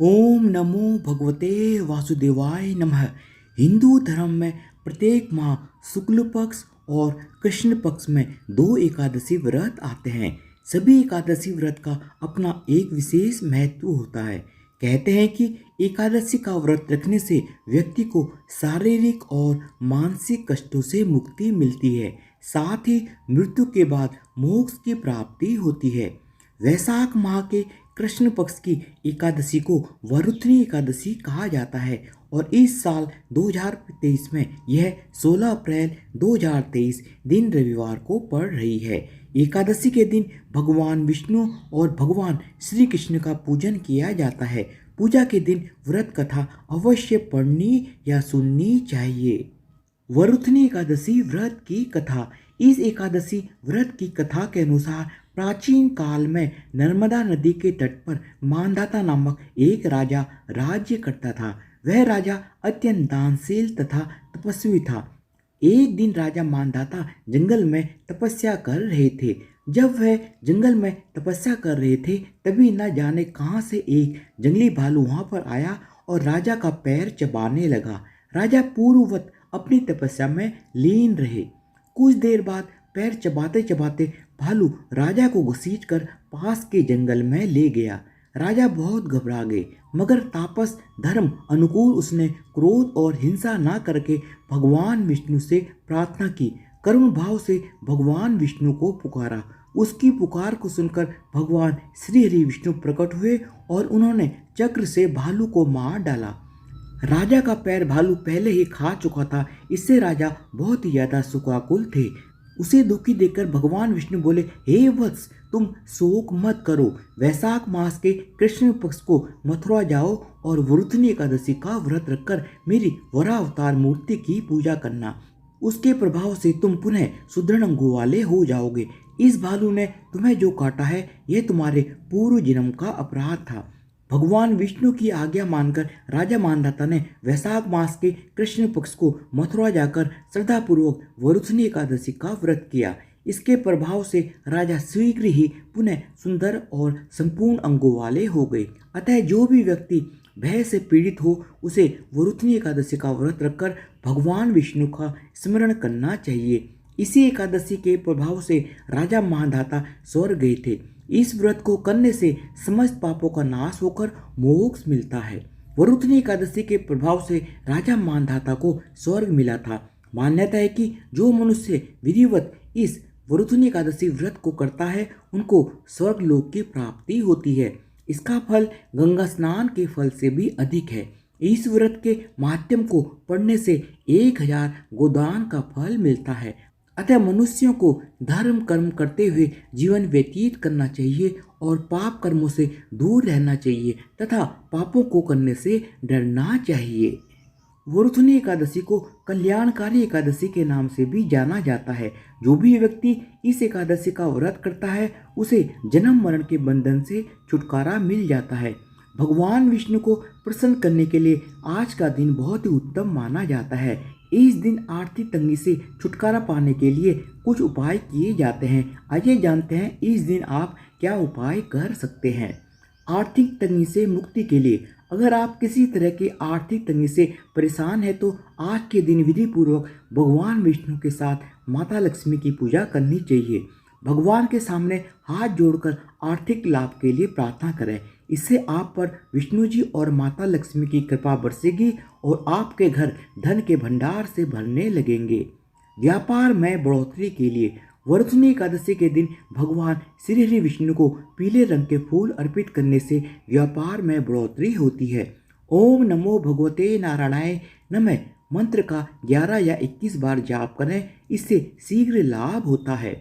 ओम नमो भगवते वासुदेवाय नमः। हिंदू धर्म में प्रत्येक माह शुक्ल पक्ष और कृष्ण पक्ष में दो एकादशी व्रत आते हैं। सभी एकादशी व्रत का अपना एक विशेष महत्व होता है। कहते हैं कि एकादशी का व्रत रखने से व्यक्ति को शारीरिक और मानसिक कष्टों से मुक्ति मिलती है, साथ ही मृत्यु के बाद मोक्ष की प्राप्ति होती है। वैशाख माह के कृष्ण पक्ष की एकादशी को वरुथनी एकादशी कहा जाता है और इस साल 2023 में यह 16 अप्रैल 2023 दिन रविवार को पड़ रही है। एकादशी के दिन भगवान विष्णु और भगवान श्री कृष्ण का पूजन किया जाता है। पूजा के दिन व्रत कथा अवश्य पढ़नी या सुननी चाहिए। वरुथनी एकादशी व्रत की कथा। इस एकादशी व्रत की कथा के अनुसार प्राचीन काल में नर्मदा नदी के तट पर मानधाता नामक एक राजा राज्य करता था। वह राजा अत्यंत दानशील तथा तपस्वी था। एक दिन राजा मानधाता जंगल में तपस्या कर रहे थे। जब वह जंगल में तपस्या कर रहे थे तभी न जाने कहां से एक जंगली भालू वहां पर आया और राजा का पैर चबाने लगा। राजा पूर्ववत अपनी तपस्या में लीन रहे। कुछ देर बाद पैर चबाते चबाते भालू राजा को घसीटकर पास के जंगल में ले गया। राजा बहुत घबरा गए, मगर तापस धर्म अनुकूल उसने क्रोध और हिंसा न करके भगवान विष्णु से प्रार्थना की। करुण भाव से भगवान विष्णु को पुकारा। उसकी पुकार को सुनकर भगवान श्री हरि विष्णु प्रकट हुए और उन्होंने चक्र से भालू को मार डाला। राजा का पैर भालू पहले ही खा चुका था, इससे राजा बहुत ही ज्यादा शोकाकुल थे। उसे दुखी देखकर भगवान विष्णु बोले, हे वत्स, तुम शोक मत करो। वैशाख मास के कृष्ण पक्ष को मथुरा जाओ और वरुथनी एकादशी का व्रत रखकर मेरी वराह अवतार मूर्ति की पूजा करना। उसके प्रभाव से तुम पुनः सुदृढ़ अंगों वाले हो जाओगे। इस भालू ने तुम्हें जो काटा है यह तुम्हारे पूर्व जन्म का अपराध था। भगवान विष्णु की आज्ञा मानकर राजा मानधाता ने वैशाख मास के कृष्ण पक्ष को मथुरा जाकर श्रद्धापूर्वक वरुथनी एकादशी का व्रत किया। इसके प्रभाव से राजा शीघ्र ही पुनः सुंदर और संपूर्ण अंगों वाले हो गए। अतः जो भी व्यक्ति भय से पीड़ित हो उसे वरुथनी एकादशी का व्रत रखकर भगवान विष्णु का स्मरण करना चाहिए। इसी एकादशी के प्रभाव से राजा मानधाता स्वर्ग गए थे। इस व्रत को करने से समस्त पापों का नाश होकर मोक्ष मिलता है। वरुथनी एकादशी के प्रभाव से राजा मानधाता को स्वर्ग मिला था। मान्यता है कि जो मनुष्य विधिवत इस वरुथनी एकादशी व्रत को करता है उनको स्वर्ग लोक की प्राप्ति होती है। इसका फल गंगा स्नान के फल से भी अधिक है। इस व्रत के माध्यम को पढ़ने से 1000 गोदान का फल मिलता है। अतः मनुष्यों को धर्म कर्म करते हुए जीवन व्यतीत करना चाहिए और पाप कर्मों से दूर रहना चाहिए तथा पापों को करने से डरना चाहिए। वरुथनी एकादशी को कल्याणकारी एकादशी के नाम से भी जाना जाता है। जो भी व्यक्ति इस एकादशी का व्रत करता है उसे जन्म मरण के बंधन से छुटकारा मिल जाता है। भगवान विष्णु को प्रसन्न करने के लिए आज का दिन बहुत ही उत्तम माना जाता है। इस दिन आर्थिक तंगी से छुटकारा पाने के लिए कुछ उपाय किए जाते हैं। आइए जानते हैं इस दिन आप क्या उपाय कर सकते हैं। आर्थिक तंगी से मुक्ति के लिए अगर आप किसी तरह की आर्थिक तंगी से परेशान हैं तो आज के दिन विधि पूर्वक भगवान विष्णु के साथ माता लक्ष्मी की पूजा करनी चाहिए। भगवान के सामने हाथ जोड़कर आर्थिक लाभ के लिए प्रार्थना करें। इससे आप पर विष्णु जी और माता लक्ष्मी की कृपा बरसेगी और आपके घर धन के भंडार से भरने लगेंगे। व्यापार में बढ़ोतरी के लिए वरुथनी एकादशी के दिन भगवान श्री हरि विष्णु को पीले रंग के फूल अर्पित करने से व्यापार में बढ़ोतरी होती है। ओम नमो भगवते नारायणाय नमः मंत्र का 11 या 21 बार जाप करें, इससे शीघ्र लाभ होता है।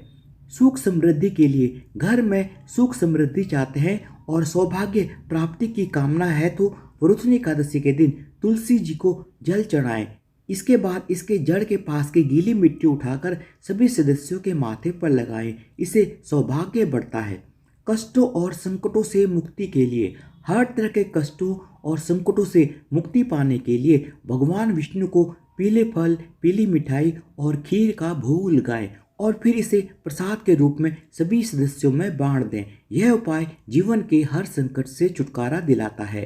सुख समृद्धि के लिए घर में सुख समृद्धि चाहते हैं और सौभाग्य प्राप्ति की कामना है तो वरुथनी एकादशी के दिन तुलसी जी को जल चढ़ाएं। इसके बाद इसके जड़ के पास की गीली मिट्टी उठाकर सभी सदस्यों के माथे पर लगाएं। इससे सौभाग्य बढ़ता है। कष्टों और संकटों से मुक्ति के लिए हर तरह के कष्टों और संकटों से मुक्ति पाने के लिए भगवान विष्णु को पीले फल, पीली मिठाई और खीर का भोग लगाएं और फिर इसे प्रसाद के रूप में सभी सदस्यों में बांट दें। यह उपाय जीवन के हर संकट से छुटकारा दिलाता है।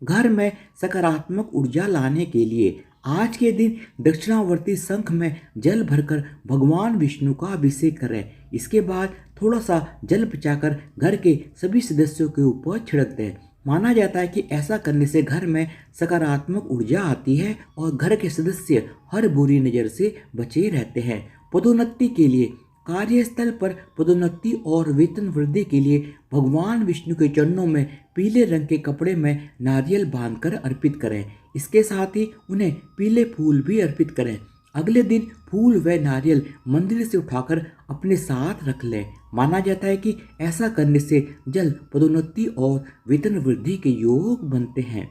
घर में सकारात्मक ऊर्जा लाने के लिए आज के दिन दक्षिणावर्ती शंख में जल भरकर भगवान विष्णु का अभिषेक करें। इसके बाद थोड़ा सा जल बचाकर घर के सभी सदस्यों के ऊपर छिड़क दें। माना जाता है कि ऐसा करने से घर में सकारात्मक ऊर्जा आती है और घर के सदस्य हर बुरी नज़र से बचे रहते हैं। पदोन्नति के लिए कार्यस्थल पर पदोन्नति और वेतन वृद्धि के लिए भगवान विष्णु के चरणों में पीले रंग के कपड़े में नारियल बांधकर अर्पित करें। इसके साथ ही उन्हें पीले फूल भी अर्पित करें। अगले दिन फूल व नारियल मंदिर से उठाकर अपने साथ रख लें। माना जाता है कि ऐसा करने से जल्द पदोन्नति और वेतन वृद्धि के योग बनते हैं।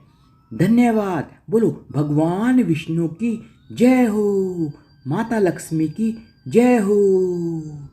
धन्यवाद। बोलो भगवान विष्णु की जय हो। माता लक्ष्मी की जय हो।